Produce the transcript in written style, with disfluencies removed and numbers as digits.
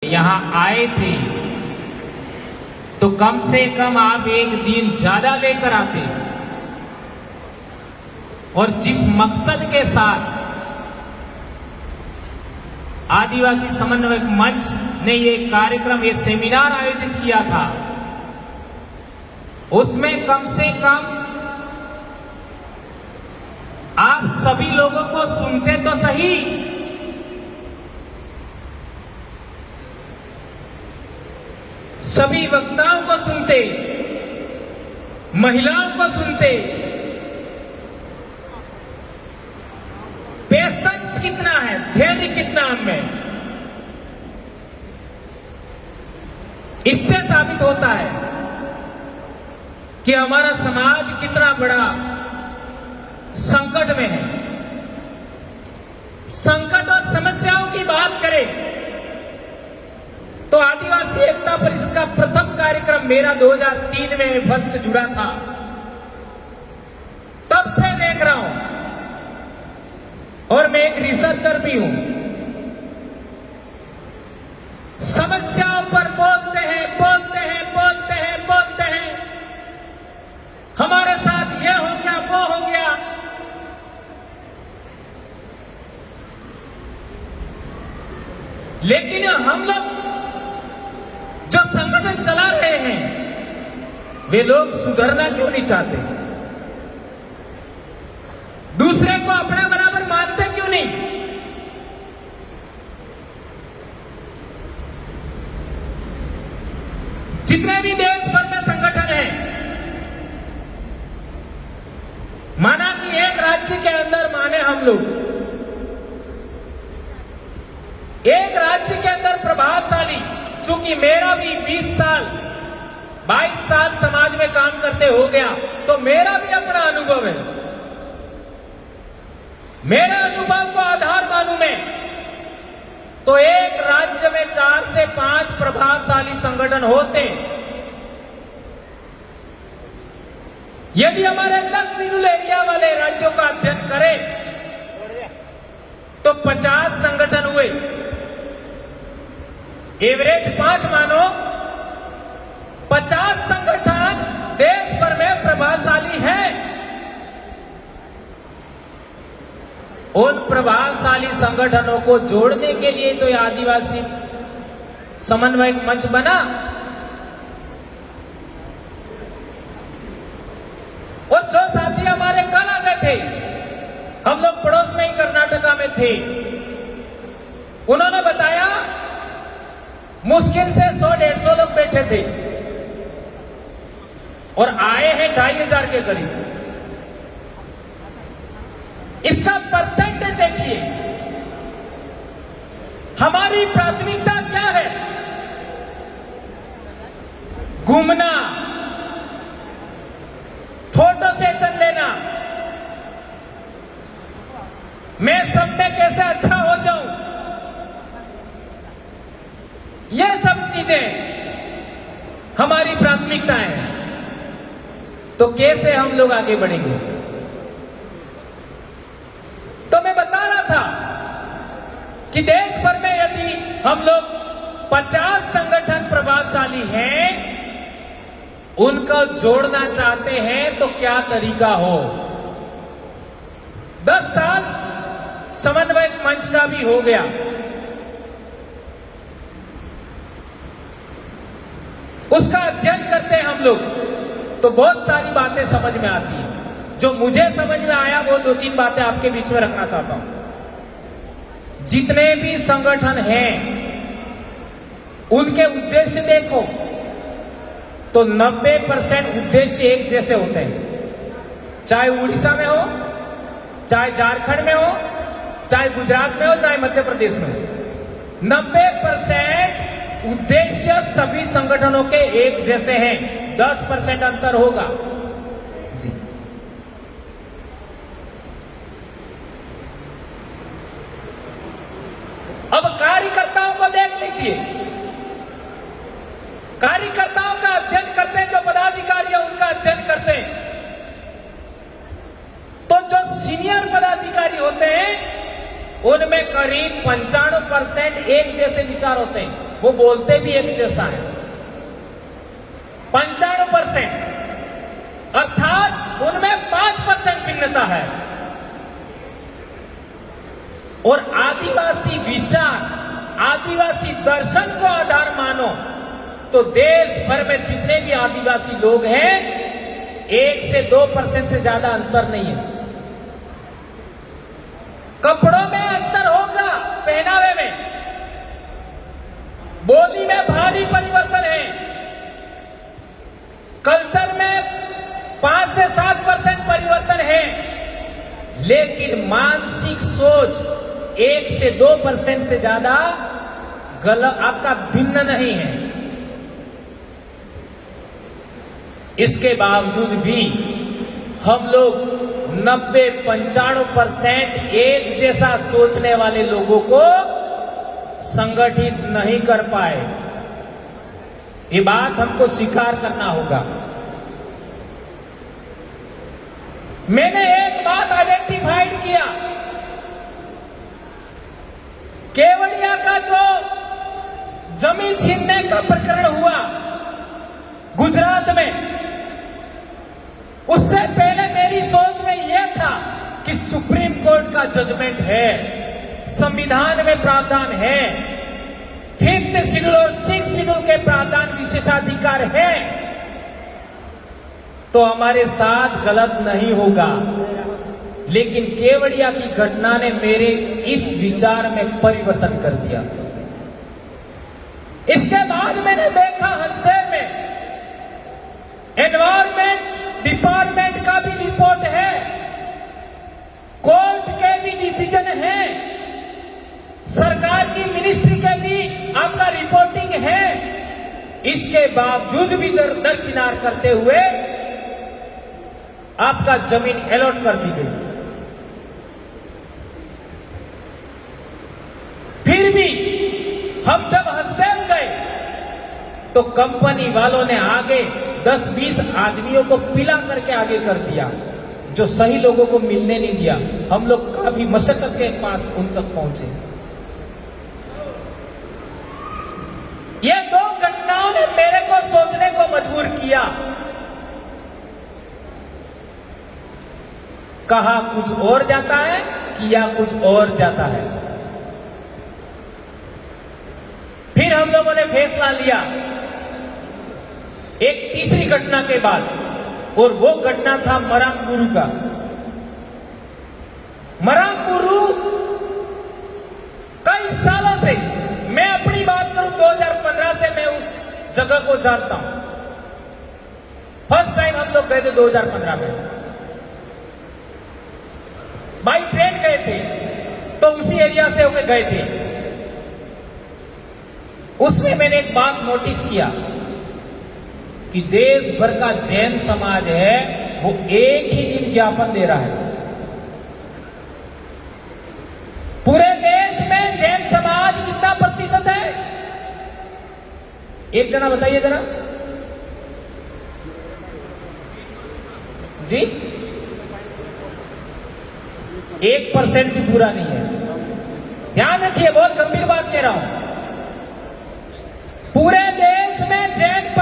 यहाँ आए थे तो कम से कम आप एक दिन ज्यादा लेकर आते, और जिस मकसद के साथ आदिवासी समन्वय मंच ने ये कार्यक्रम, ये सेमिनार आयोजित किया था, उसमें कम से कम आप सभी लोगों को सुनते तो सही, सभी वक्ताओं को सुनते, महिलाओं को सुनते। पेशेंस कितना है, धैर्य कितना हमें, इससे साबित होता है कि हमारा समाज कितना बड़ा संकट में है। संकट और समस्याओं की बात करें तो आदिवासी एकता परिषद का प्रथम कार्यक्रम मेरा 2003 में फर्स्ट जुड़ा था, तब से देख रहा हूं, और मैं एक रिसर्चर भी हूं। समस्याओं पर बोलते हैं, बोलते हैं, बोलते हैं, बोलते हैं, हमारे साथ ये हो गया, वो हो गया, लेकिन हम लोग जो संगठन चला रहे हैं वे लोग सुधरना क्यों नहीं चाहते? दूसरे को अपना बराबर मानते क्यों नहीं? जितने भी देश भर में संगठन हैं, माना कि एक राज्य के अंदर माने हम लोग एक राज्य के अंदर प्रभावशाली, चूंकि मेरा भी 20 साल 22 साल समाज में काम करते हो गया, तो मेरा भी अपना अनुभव है। मेरे अनुभव को आधार मानूं मैं तो एक राज्य में 4 से 5 प्रभावशाली संगठन होते। यदि हमारे 10 शेड्यूल एरिया वाले राज्यों का अध्ययन करें तो 50 संगठन हुए। एवरेज 5 मानो, 50 संगठन देश भर में प्रभावशाली हैं। उन प्रभावशाली संगठनों को जोड़ने के लिए तो आदिवासी समन्वय मंच बना, और जो साथी हमारे कल आ गए थे, हम लोग पड़ोस में ही कर्नाटका में थे, उन्होंने बताया मुश्किल से 100-150 लोग बैठे थे और आए हैं 2500 के करीब। इसका परसेंटेज देखिए। हमारी प्राथमिकता क्या है? घूमना, फोटो सेशन लेना, मैं सब में कैसे अच्छा हो जाऊं, ये सब चीजें हमारी प्राथमिकता है। तो कैसे हम लोग आगे बढ़ेंगे? तो मैं बता रहा था कि देश भर में यदि हम लोग 50 संगठन प्रभावशाली हैं, उनको जोड़ना चाहते हैं तो क्या तरीका हो? 10 साल समन्वय मंच का भी हो गया। उसका अध्ययन करते हैं हम लोग तो बहुत सारी बातें समझ में आती हैं। जो मुझे समझ में आया वो 2-3 बातें आपके बीच में रखना चाहता हूं। जितने भी संगठन हैं उनके उद्देश्य देखो तो 90% उद्देश्य एक जैसे होते हैं। चाहे उड़ीसा में हो, चाहे झारखंड में हो, चाहे गुजरात में हो, चाहे मध्य प्रदेश में हो, 90% उद्देश्य सभी संगठनों के एक जैसे हैं। 10% अंतर होगा जी। अब कार्यकर्ताओं को देख लीजिए। कार्यकर्ताओं का अध्ययन करते हैं, जो पदाधिकारी है उनका अध्ययन करते हैं, तो जो सीनियर पदाधिकारी होते हैं उनमें करीब 95% एक जैसे विचार होते हैं। वो बोलते भी एक जैसा है। 95%, अर्थात उनमें 5% भिन्नता है। और आदिवासी विचार, आदिवासी दर्शन को आधार मानो तो देश भर में जितने भी आदिवासी लोग हैं 1 से 2% से ज्यादा अंतर नहीं है। कपड़ों में अंतर होगा, पहनावे में, बोली में भारी परिवर्तन है, कल्चर में 5 से 7% परिवर्तन है, लेकिन मानसिक सोच 1 से 2% से ज्यादा गलत आपका भिन्न नहीं है। इसके बावजूद भी हम लोग 90-95% एक जैसा सोचने वाले लोगों को संगठित नहीं कर पाए। ये बात हमको स्वीकार करना होगा। मैंने एक बात आइडेंटिफाइड किया, केवड़िया का जो जमीन छीनने का प्रकरण हुआ गुजरात में, उससे पहले मेरी सोच में यह था कि सुप्रीम कोर्ट का जजमेंट है, संविधान में प्रावधान है, 5th शेड्यूल और 6th शेड्यूल के प्रावधान विशेषाधिकार है, तो हमारे साथ गलत नहीं होगा। लेकिन केवड़िया की घटना ने मेरे इस विचार में परिवर्तन कर दिया। इसके बाद मैंने देखा हसदेव में एनवायरमेंट डिपार्टमेंट का भी रिपोर्ट है, कोर्ट के भी डिसीजन है, सरकार की मिनिस्ट्री के भी आपका रिपोर्टिंग है। इसके बावजूद भी दरकिनार करते हुए आपका जमीन अलॉट कर दी गई। फिर भी हम जब हसदेव गए तो कंपनी वालों ने आगे 10-20 आदमियों को पिला करके आगे कर दिया, जो सही लोगों को मिलने नहीं दिया। हम लोग काफी मशक्कत के पास उन तक पहुंचे। ये 2 घटनाओं ने मेरे को सोचने को मजबूर किया। कहा कुछ और जाता है, किया कुछ और जाता है। फिर हम लोगों ने फैसला लिया एक तीसरी घटना के बाद, और वो घटना था मरांगबुरु का। मरांगबुरु कई सालों से, मैं अपनी बात करूं 2015 से मैं उस जगह को जानता हूं। फर्स्ट टाइम हम लोग गए थे 2015 में, बाई ट्रेन गए थे, तो उसी एरिया से होकर गए थे। उसमें मैंने एक बात नोटिस किया कि देश भर का जैन समाज है, वो एक ही दिन ज्ञापन दे रहा है। पूरे देश में जैन समाज कितना प्रतिशत है? एक जना बताइए जरा जी। 1% भी पूरा नहीं है। ध्यान रखिए, बहुत गंभीर बात कह रहा हूं। पूरे देश में जैन